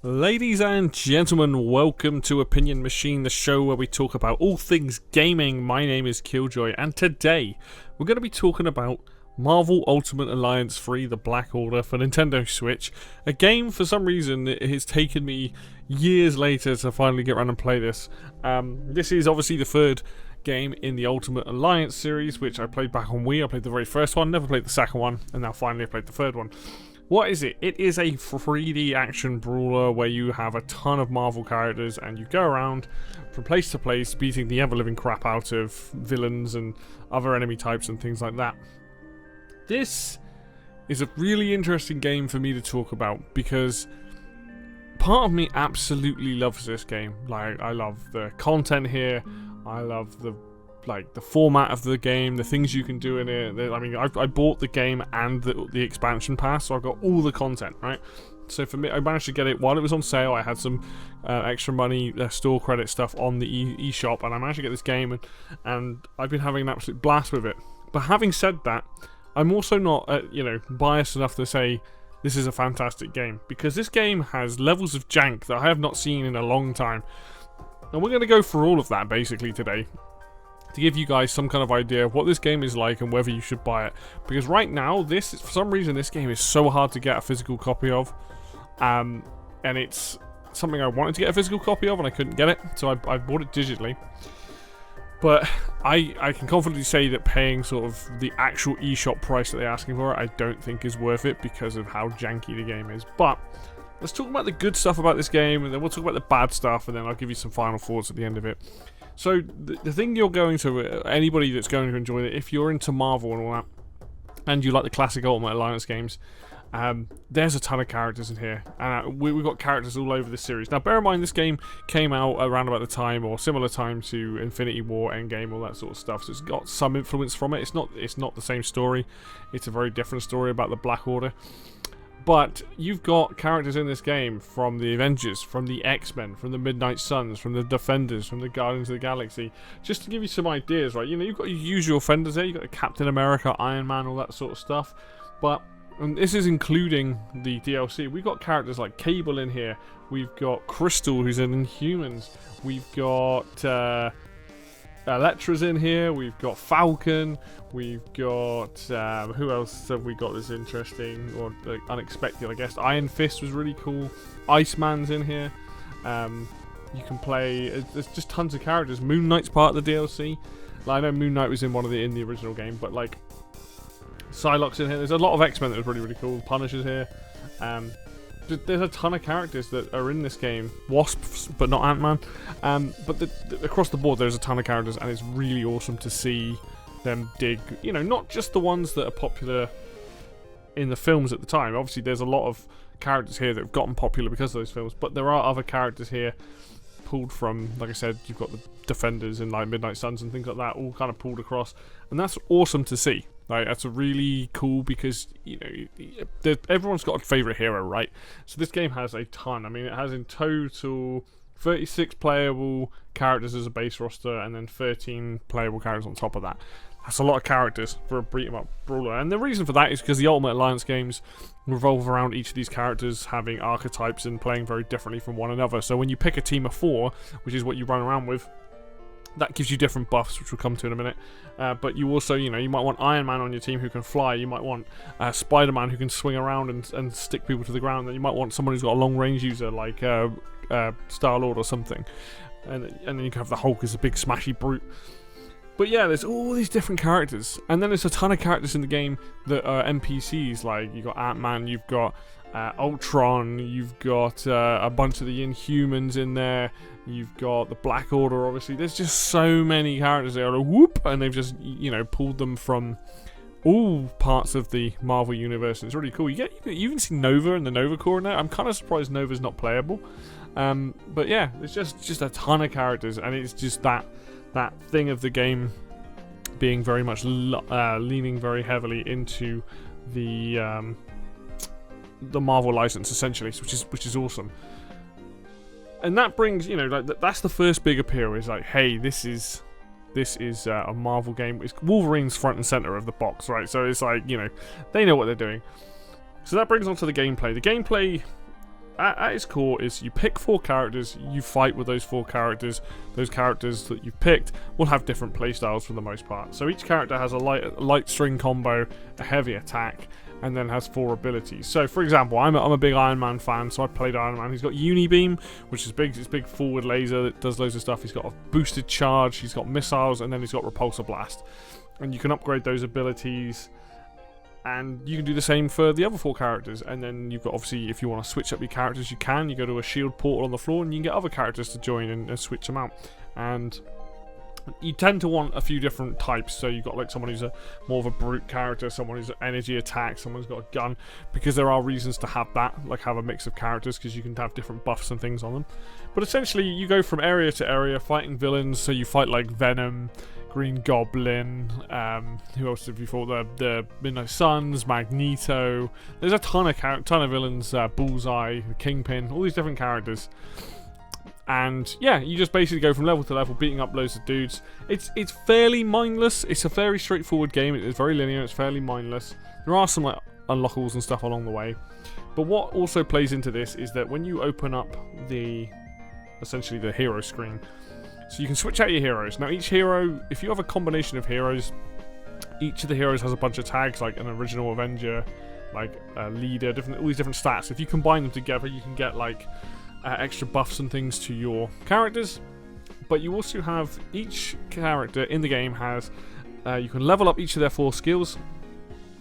Ladies and gentlemen, welcome to Opinion Machine, the show where we talk about all things gaming. My name is Killjoy, and today we're going to be talking about Marvel Ultimate Alliance 3, The Black Order for Nintendo Switch. A game, for some reason, it has taken me years later to finally get around and play this. This is obviously the third game in the Ultimate Alliance series, which I played back on Wii. I played the very first one, never played the second one, and now finally I played the third one. What is it? It is a 3D action brawler where you have a ton of Marvel characters and you go around from place to place beating the ever-living crap out of villains and other enemy types and things like that. This is a really interesting game for me to talk about because part of me absolutely loves this game. Like, I love the content here, I love the format of the game, the things you can do in it. I mean, I bought the game and the expansion pass, so I got all the content, right? So for me, I managed to get it while it was on sale. I had some extra money, store credit stuff on the eShop, and I managed to get this game, and I've been having an absolute blast with it. But having said that, I'm also not, biased enough to say this is a fantastic game, because this game has levels of jank that I have not seen in a long time. And we're going to go through all of that, basically, today, to give you guys some kind of idea of what this game is like and whether you should buy it. Because right now, for some reason, this game is so hard to get a physical copy of. And it's something I wanted to get a physical copy of and I couldn't get it, so I bought it digitally. But I can confidently say that paying sort of the actual eShop price that they're asking for it, I don't think is worth it because of how janky the game is. But let's talk about the good stuff about this game, and then we'll talk about the bad stuff, and then I'll give you some final thoughts at the end of it. So, the thing you're going to, anybody that's going to enjoy it, if you're into Marvel and all that, and you like the classic Ultimate Alliance games, there's a ton of characters in here. We've got characters all over this series. Now, bear in mind, this game came out around about the time, or similar time to Infinity War, Endgame, all that sort of stuff, so it's got some influence from it. It's not the same story. It's a very different story about the Black Order. But you've got characters in this game from the Avengers, from the X-Men, from the Midnight Suns, from the Defenders, from the Guardians of the Galaxy. Just to give you some ideas, right? You know, you've got your usual offenders there. You've got Captain America, Iron Man, all that sort of stuff. But and this is including the DLC. We've got characters like Cable in here. We've got Crystal, who's in Inhumans. We've got Elektra's in here. We've got Falcon. We've got who else have we got that's interesting or unexpected, I guess. Iron Fist was really cool. Iceman's in here. You can play. There's just tons of characters. Moon Knight's part of the DLC. Like, I know Moon Knight was in in the original game, but like Psylocke's in here. There's a lot of X-Men that was really, really cool. Punisher's here. There's a ton of characters that are in this game. Wasps, but not Ant-Man. But across the board, there's a ton of characters, and it's really awesome to see them dig, not just the ones that are popular in the films at the time. Obviously, there's a lot of characters here that have gotten popular because of those films, but there are other characters here pulled from, like I said, you've got the Defenders and like Midnight Suns and things like that, all kind of pulled across, and that's awesome to see. Like, that's a really cool because, everyone's got a favourite hero, right? So this game has a ton. I mean, it has in total 36 playable characters as a base roster, and then 13 playable characters on top of that. That's a lot of characters for a beat-em-up brawler, and the reason for that is because the Ultimate Alliance games revolve around each of these characters having archetypes and playing very differently from one another. So when you pick a team of 4, which is what you run around with, that gives you different buffs, which we'll come to in a minute. But you also, you might want Iron Man on your team who can fly. You might want Spider-Man who can swing around and stick people to the ground. And you might want someone who's got a long-range user like Star-Lord or something. And then you can have the Hulk as a big smashy brute. But yeah, there's all these different characters. And then there's a ton of characters in the game that are NPCs. Like, you've got Ant-Man, you've got Ultron, you've got a bunch of the Inhumans in there, you've got the Black Order, obviously. There's just so many characters there, and they've just, pulled them from all parts of the Marvel universe. It's really cool. You even see Nova and the Nova Corps in there. I'm kind of surprised Nova's not playable. But yeah, it's just a ton of characters, and it's just that thing of the game being very much leaning very heavily into the Marvel license, essentially, which is awesome. And that brings, that's the first big appeal, is like, hey, this is a Marvel game. It's Wolverine's front and center of the box, right? So it's like, they know what they're doing. So that brings on to the gameplay. The gameplay at its core is you pick 4 characters, you fight with those 4 characters. Those characters that you've picked will have different playstyles for the most part. So each character has a light string combo, a heavy attack, and then has 4 abilities. So for example, I'm a big Iron Man fan, so I played Iron Man. He's got Unibeam, which is big. It's big forward laser that does loads of stuff. He's got a boosted charge, he's got missiles, and then he's got Repulsor Blast. And you can upgrade those abilities. And you can do the same for the other 4 characters. And then you've got, obviously, if you want to switch up your characters, you can. You go to a shield portal on the floor and you can get other characters to join and switch them out. And you tend to want a few different types. So you've got like someone who's more of a brute character, someone who's energy attack, someone's got a gun. Because there are reasons to have that, like have a mix of characters, because you can have different buffs and things on them. But essentially, you go from area to area fighting villains. So you fight like Venom, Green Goblin, who else have you fought? The Midnight Suns, Magneto. There's a ton of villains, Bullseye, Kingpin, all these different characters. And yeah, you just basically go from level to level, beating up loads of dudes. It's fairly mindless. It's a very straightforward game. It is very linear. It's fairly mindless. There are some like unlockables and stuff along the way. But what also plays into this is that when you open up essentially the hero screen, so you can switch out your heroes. Now each hero, if you have a combination of heroes, each of the heroes has a bunch of tags, like an original Avenger, like a leader, all these different stats. If you combine them together, you can get like extra buffs and things to your characters. But you also have, each character in the game has, you can level up each of their 4 skills.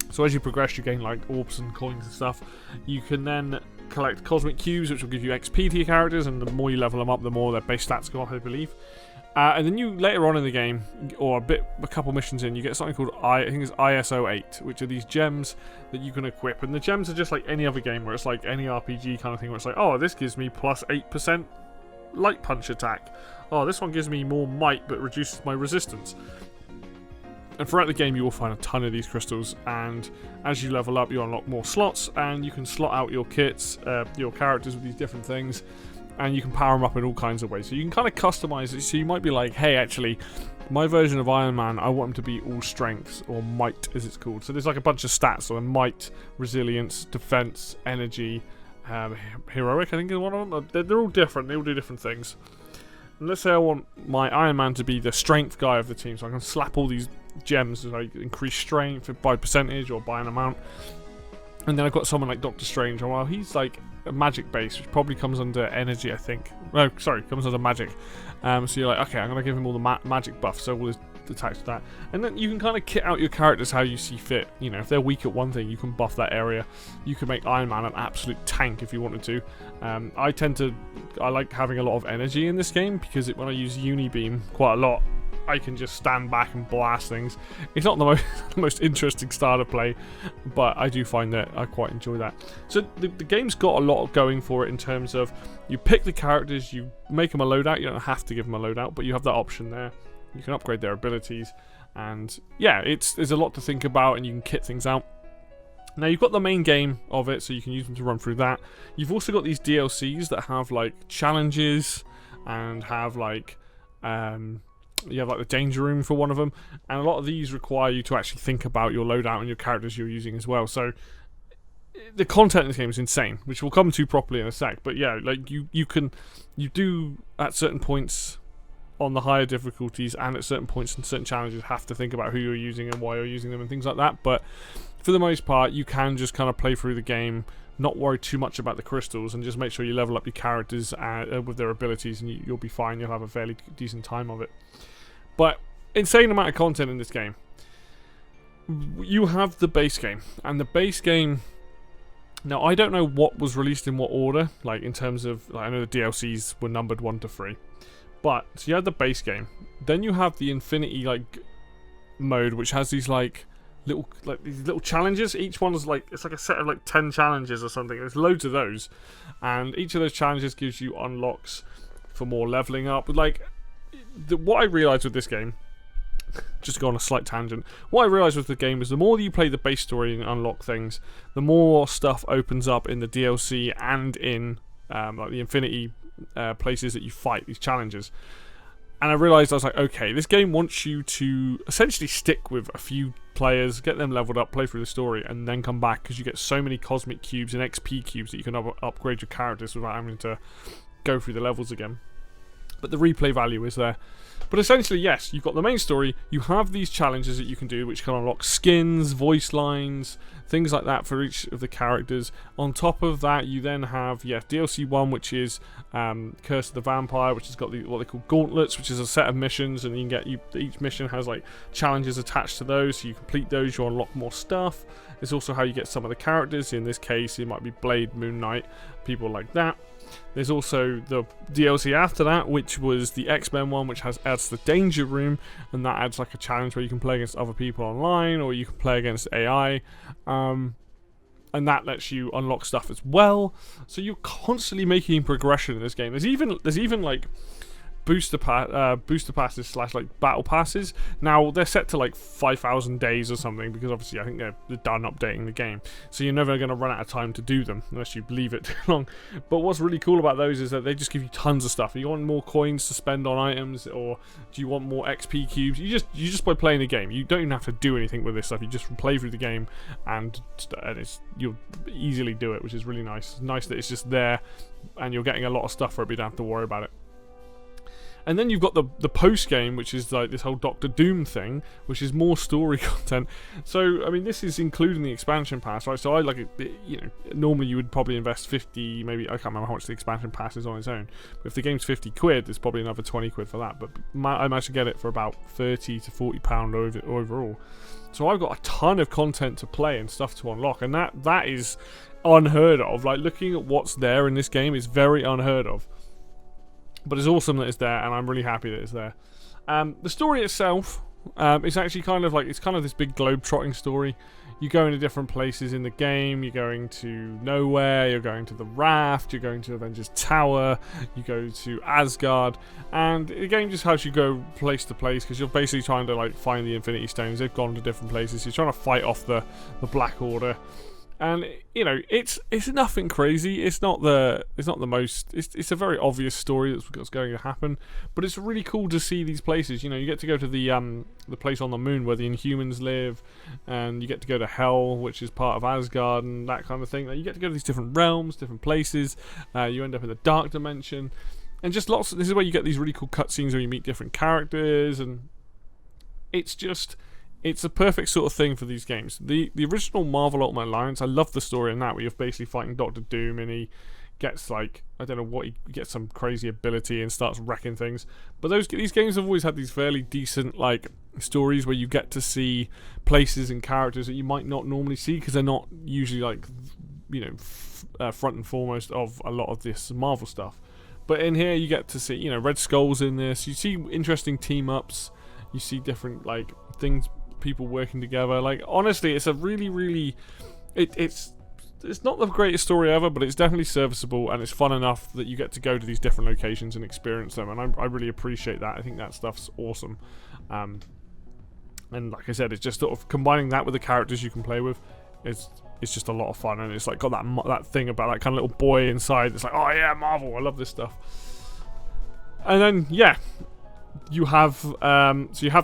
So as you progress, you gain like orbs and coins and stuff. You can then collect cosmic cubes, which will give you XP to your characters, and the more you level them up, the more their base stats go up, I believe. And then you, later on in the game, or a couple missions in, you get something called I think it's ISO 8, which are these gems that you can equip. And the gems are just like any other game, where it's like any RPG kind of thing, where it's like, oh, this gives me plus 8% light punch attack. Oh, this one gives me more might, but reduces my resistance. And throughout the game, you will find a ton of these crystals, and as you level up, you unlock more slots, and you can slot out your kits, your characters with these different things, and you can power them up in all kinds of ways. So you can kind of customize it. So you might be like, hey, actually, my version of Iron Man, I want him to be all strengths, or might, as it's called. So there's like a bunch of stats, so might, resilience, defense, energy, heroic, I think is one of them. They're all different. They all do different things. And let's say I want my Iron Man to be the strength guy of the team, so I can slap all these gems, like increase strength by percentage or by an amount. And then I've got someone like Doctor Strange, and well, he's like a magic base, which probably comes under energy, I think. No, sorry, comes under magic. So you're like, okay, I'm gonna give him all the magic buff, so all his attacks to that. And then you can kind of kit out your characters how you see fit. You know, if they're weak at one thing, you can buff that area. You can make Iron Man an absolute tank if you wanted to. I like having a lot of energy in this game, because when I use Unibeam quite a lot, I can just stand back and blast things. It's not the most interesting style to play, but I do find that I quite enjoy that. So the game's got a lot going for it in terms of, you pick the characters, you make them a loadout. You don't have to give them a loadout, but you have that option there. You can upgrade their abilities, and yeah, there's a lot to think about, and you can kit things out. Now you've got the main game of it, so you can use them to run through that. You've also got these DLCs that have like challenges, and have like you have like the danger room for one of them, and a lot of these require you to actually think about your loadout and your characters you're using as well. So the content in this game is insane, which we'll come to properly in a sec. But yeah, like you do at certain points on the higher difficulties, and at certain points and certain challenges, have to think about who you're using and why you're using them and things like that. But for the most part, you can just kind of play through the game, not worry too much about the crystals, and just make sure you level up your characters with their abilities, and you'll be fine. You'll have a fairly decent time of it. But insane amount of content in this game. You have the base game, and the base game, now I don't know what was released in what order, like in terms of, like, I know the DLCs were numbered 1 to 3, but so you had the base game, then you have the Infinity like mode, which has these like little challenges. Each one's like, it's like a set of like 10 challenges or something. There's loads of those, and each of those challenges gives you unlocks for more leveling up. Like, what I realised with this game, just to go on a slight tangent, what I realised with the game is the more that you play the base story and unlock things, the more stuff opens up in the DLC and in like the Infinity places that you fight, these challenges. And I realised, I was like, okay, this game wants you to essentially stick with a few players, get them leveled up, play through the story, and then come back, because you get so many cosmic cubes and XP cubes that you can upgrade your characters without having to go through the levels again. But the replay value is there. But essentially, yes, you've got the main story, you have these challenges that you can do, which can unlock skins, voice lines, things like that for each of the characters. On top of that, you then have, DLC 1, which is Curse of the Vampire, which has got what they call gauntlets, which is a set of missions, and you can get, each mission has like challenges attached to those, so you complete those, you unlock more stuff. It's also how you get some of the characters. In this case, it might be Blade, Moon Knight, people like that. There's also the DLC after that, which was the X-Men one, which adds the Danger Room, and that adds like a challenge where you can play against other people online, or you can play against AI, and that lets you unlock stuff as well. So you're constantly making progression in this game. There's even like booster passes / like battle passes. Now they're set to like 5,000 days or something, because obviously I think they're done updating the game, so you're never going to run out of time to do them unless you leave it too long. But what's really cool about those is that they just give you tons of stuff. You want more coins to spend on items, or do you want more XP cubes? You just by playing the game, you don't even have to do anything with this stuff. You just play through the game, and you'll easily do it, which is really nice. It's nice that it's just there and you're getting a lot of stuff for it, but you don't have to worry about it. And then you've got the post game, which is like this whole Doctor Doom thing, which is more story content. So I mean, this is including the expansion pass, right? So I like it. Normally you would probably invest 50, maybe, I can't remember how much the expansion pass is on its own. But if the game's 50 quid, there's probably another 20 quid for that. But I managed to get it for about 30 to 40 pound overall. So I've got a ton of content to play and stuff to unlock, and that is unheard of. Like, looking at what's there in this game is very unheard of. But it's awesome that it's there, and I'm really happy that it's there. The story itself, it's actually kind of this big globe-trotting story. You go into different places in the game. You're going to nowhere. You're going to the Raft. You're going to Avengers Tower. You go to Asgard, and the game just has you go place to place, because you're basically trying to like find the Infinity Stones. They've gone to different places. You're trying to fight off the Black Order. And it's nothing crazy. It's not the most. It's a very obvious story that's what's going to happen. But it's really cool to see these places. You get to go to the place on the moon where the Inhumans live, and you get to go to Hell, which is part of Asgard, and that kind of thing. You get to go to these different realms, different places. You end up in the Dark Dimension, and just lots. This is where you get these really cool cutscenes where you meet different characters, and it's a perfect sort of thing for these games. The original Marvel Ultimate Alliance, I love the story in that, where you're basically fighting Doctor Doom, and he gets like, I don't know what, he gets some crazy ability and starts wrecking things. But these games have always had these fairly decent like stories where you get to see places and characters that you might not normally see, because they're not usually like front and foremost of a lot of this Marvel stuff. But in here you get to see Red Skull's in this. You see interesting team ups. You see different like things, people working together. Like, honestly, it's a really it's not the greatest story ever, but it's definitely serviceable, and it's fun enough that you get to go to these different locations and experience them, and I really appreciate that. I think that stuff's awesome. And like I said, it's just sort of combining that with the characters you can play with. It's just a lot of fun, and it's like got that thing about that kind of little boy inside. It's like, oh yeah, Marvel, I love this stuff. And then you have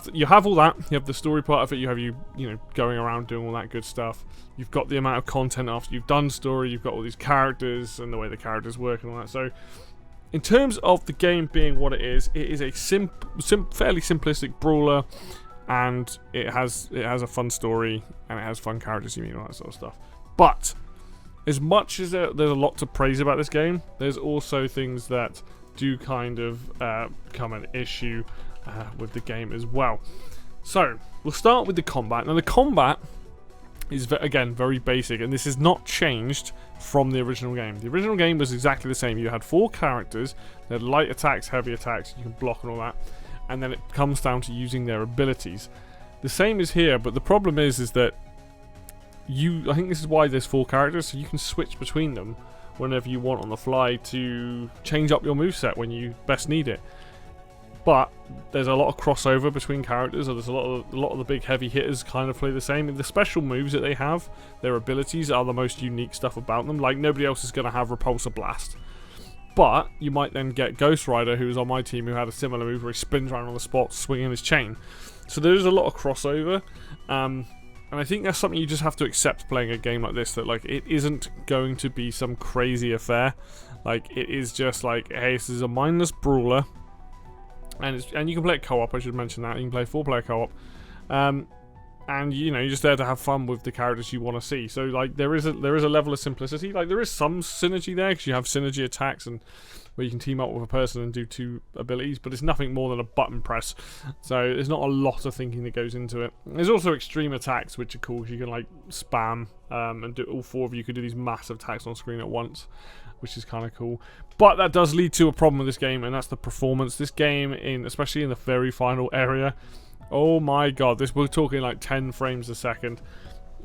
you have all that. You have the story part of it. You have going around doing all that good stuff. You've got the amount of content after you've done story. You've got all these characters and the way the characters work and all that. So, in terms of the game being what it is a fairly simplistic brawler, and it has a fun story, and it has fun characters you meet and all that sort of stuff. But as much as there's a lot to praise about this game, there's also things that do kind of become an issue with the game as well. So we'll start with the combat. Now the combat is again very basic, and this is not changed from the original game. The original game was exactly the same. You had 4 characters. They had light attacks, heavy attacks, you can block and all that, and then it comes down to using their abilities. The same is here, but the problem is that I think this is why there's 4 characters, so you can switch between them whenever you want on the fly to change up your moveset when you best need it. But there's a lot of crossover between characters, or there's a lot of the big heavy hitters kind of play the same. And the special moves that they have, their abilities, are the most unique stuff about them. Like, nobody else is going to have Repulsor Blast. But you might then get Ghost Rider, who was on my team, who had a similar move where he spins around on the spot swinging his chain. So there's a lot of crossover. And I think that's something you just have to accept playing a game like this, that like it isn't going to be some crazy affair. Like it is just like, hey, this is a mindless brawler, and you can play it co-op. I should mention that you can play 4-player co-op, and you know, you're just there to have fun with the characters you want to see. So like there is a level of simplicity. Like there is some synergy there because you have synergy attacks and where you can team up with a person and do 2 abilities, but it's nothing more than a button press. So there's not a lot of thinking that goes into it. There's also extreme attacks, which are cool. You can like spam and do all 4 of you could do these massive attacks on screen at once, which is kind of cool. But that does lead to a problem with this game, and that's the performance. This game, especially in the very final area, oh my god, we're talking like 10 frames a second.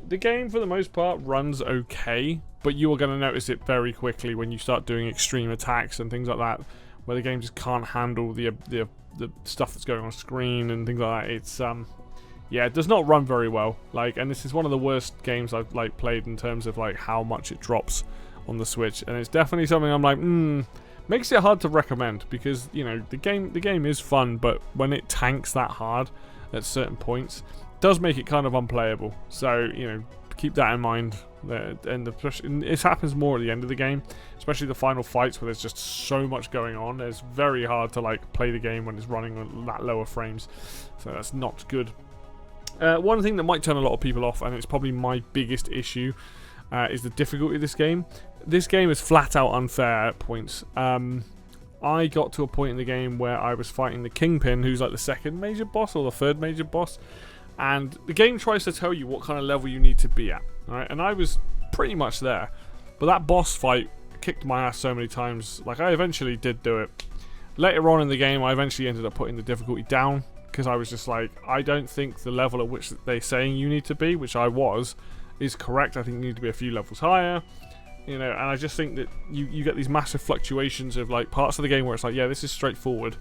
The game, for the most part, runs okay, but you are going to notice it very quickly when you start doing extreme attacks and things like that, where the game just can't handle the stuff that's going on screen and things like that. It's yeah, it does not run very well. Like, and this is one of the worst games I've like played in terms of like how much it drops on the Switch, and it's definitely something I'm like, makes it hard to recommend, because you know the game is fun, but when it tanks that hard at certain points, it does make it kind of unplayable. So you know, keep that in mind. And it happens more at the end of the game, especially the final fights where there's just so much going on. It's very hard to like play the game when it's running on that lower frames, so that's not good. One thing that might turn a lot of people off, and it's probably my biggest issue, is the difficulty of this game. This game is flat out unfair at points. I got to a point in the game where I was fighting the Kingpin, who's like the 2nd major boss or the 3rd major boss, and the game tries to tell you what kind of level you need to be at. Alright, and I was pretty much there, but that boss fight kicked my ass so many times. Like, I eventually did do it. Later on in the game, I eventually ended up putting the difficulty down, because I was just like, I don't think the level at which they're saying you need to be, which I was, is correct. I think you need to be a few levels higher, you know. And I just think that you get these massive fluctuations of like parts of the game where it's like, yeah, this is straightforward,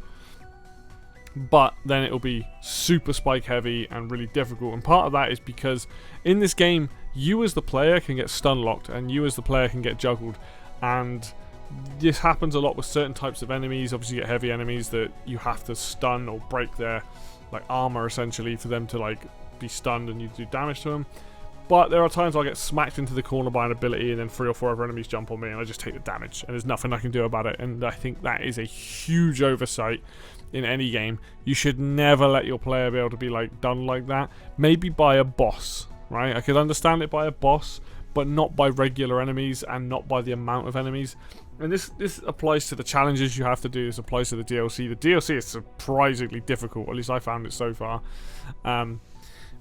but then it'll be super spike heavy and really difficult. And part of that is because in this game, you as the player can get stun locked, and you as the player can get juggled, and this happens a lot with certain types of enemies. Obviously, you get heavy enemies that you have to stun or break their like armor essentially for them to like be stunned and you do damage to them. But there are times I'll get smacked into the corner by an ability, and then 3 or 4 other enemies jump on me, and I just take the damage, and there's nothing I can do about it. And I think that is a huge oversight in any game. You should never let your player be able to be like done like that. Maybe by a boss, right? I could understand it by a boss, but not by regular enemies, and not by the amount of enemies. And this applies to the challenges you have to do. This applies to the DLC. The DLC is surprisingly difficult, at least I found it so far.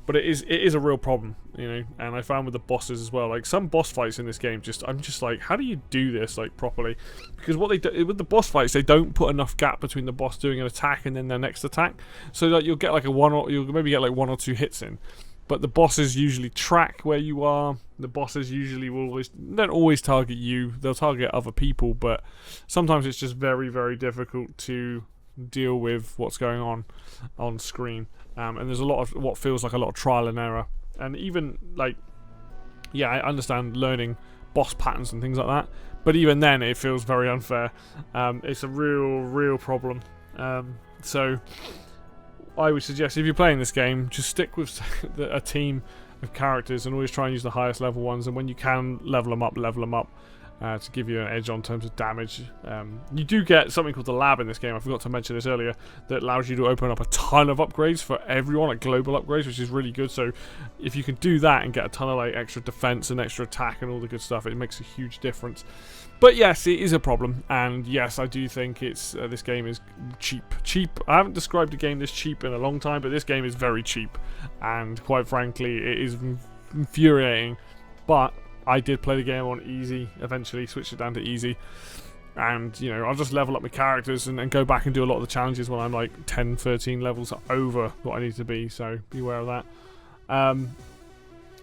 But it is a real problem, you know. And I found with the bosses as well, like some boss fights in this game, I'm just like, how do you do this like properly? Because what they do with the boss fights, they don't put enough gap between the boss doing an attack and then their next attack, so that you'll get like you'll maybe get like 1 or 2 hits in. But the bosses usually track where you are. The bosses usually don't always target you. They'll target other people, but sometimes it's just very, very difficult to deal with what's going on screen. And there's a lot of what feels like a lot of trial and error. And even like, yeah, I understand learning boss patterns and things like that, but even then it feels very unfair. It's a real problem. So I would suggest, if you're playing this game, just stick with a team of characters and always try and use the highest level ones, and when you can, level them up to give you an edge on terms of damage. You do get something called the lab in this game, I forgot to mention this earlier, that allows you to open up a ton of upgrades for everyone, like global upgrades, which is really good. So if you can do that and get a ton of like extra defense and extra attack and all the good stuff, it makes a huge difference. But yes, it is a problem, and yes, I do think it's this game is cheap. I haven't described a game this cheap in a long time, but this game is very cheap, and quite frankly, it is infuriating. But I did play the game on easy, eventually switched it down to easy, and you know, I'll just level up my characters and go back and do a lot of the challenges when I'm like 10, 13 levels over what I need to be, so beware of that.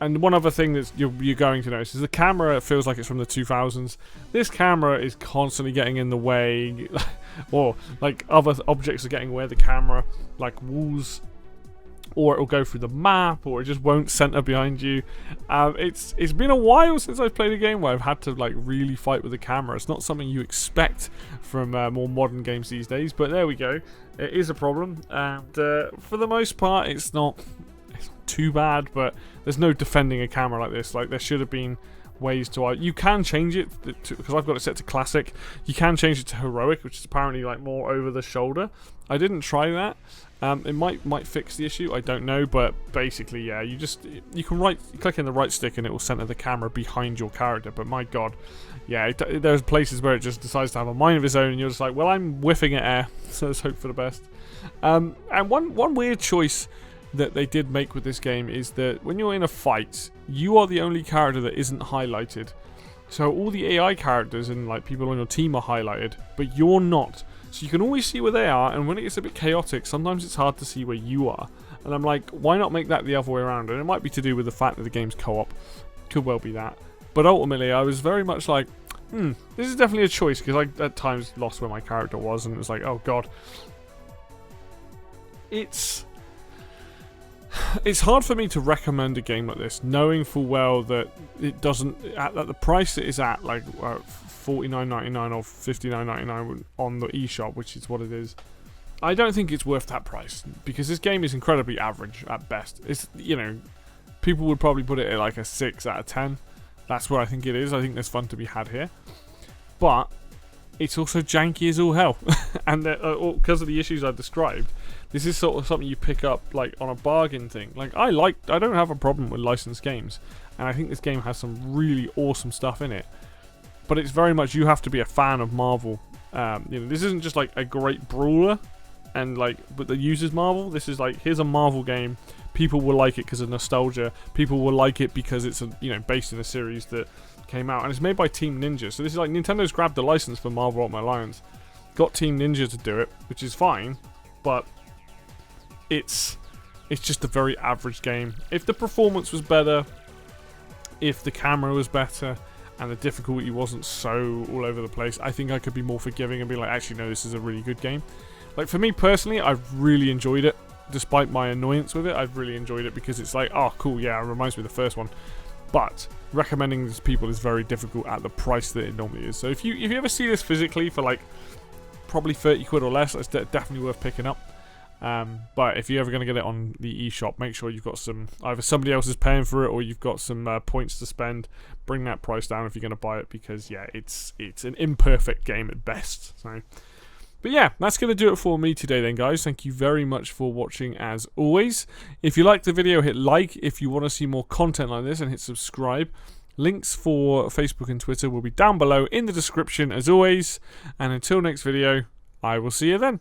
And one other thing that you're going to notice is the camera feels like it's from the 2000s. This camera is constantly getting in the way, or like other objects are getting in the way of the camera, like walls, or it'll go through the map, or it just won't center behind you. It's been a while since I've played a game where I've had to like really fight with the camera. It's not something you expect from more modern games these days, but there we go. It is a problem, and for the most part, it's not it's not too bad, but there's no defending a camera like this. Like, there should have been ways to... You can change it, because I've got it set to classic. You can change it to heroic, which is apparently like more over the shoulder. I didn't try that. It might fix the issue, I don't know, but basically, yeah, you can click in the right stick and it will center the camera behind your character, but my god, yeah, there's places where it just decides to have a mind of its own and you're just like, well, I'm whiffing at air, so let's hope for the best. And one weird choice that they did make with this game is that when you're in a fight, you are the only character that isn't highlighted. So all the AI characters and like people on your team are highlighted, but you're not. So you can always see where they are, and when it gets a bit chaotic, sometimes it's hard to see where you are. And I'm like, why not make that the other way around? And it might be to do with the fact that the game's co-op. Could well be that. But ultimately, I was very much like, this is definitely a choice, because I at times lost where my character was, and it was like, oh god. It's hard for me to recommend a game like this, knowing full well that it doesn't, at the price it is at, like $49.99 or $59.99 on the eShop, which is what it is. I don't think it's worth that price, because this game is incredibly average at best. It's, you know, people would probably put it at like a 6 out of 10. That's what I think it is. I think there's fun to be had here. But it's also janky as all hell. And because of the issues I described, this is sort of something you pick up like on a bargain thing. Like, I don't have a problem with licensed games, and I think this game has some really awesome stuff in it. But it's very much, you have to be a fan of Marvel. You know, this isn't just like a great brawler, but that uses Marvel. This is like, here's a Marvel game. People will like it because of nostalgia. People will like it because it's based in a series that came out, and it's made by Team Ninja. So this is like, Nintendo's grabbed the license for Marvel Ultimate Alliance, got Team Ninja to do it, which is fine, but it's just a very average game. If the performance was better, if the camera was better, and the difficulty wasn't so all over the place, I think I could be more forgiving and be like, actually no, this is a really good game. Like, for me personally, I've really enjoyed it. Despite my annoyance with it, I've really enjoyed it, because it's like, oh cool, yeah, it reminds me of the first one. But recommending this to people is very difficult at the price that it normally is. So if you ever see this physically for like probably 30 quid or less, it's definitely worth picking up. But if you're ever going to get it on the eShop, make sure you've got some, either somebody else is paying for it or you've got some points to spend. Bring that price down if you're going to buy it, because yeah, it's an imperfect game at best. So, but yeah, that's going to do it for me today then, guys. Thank you very much for watching as always. If you liked the video, hit like. If you want to see more content like this, and hit subscribe. Links for Facebook and Twitter will be down below in the description as always. And until next video, I will see you then.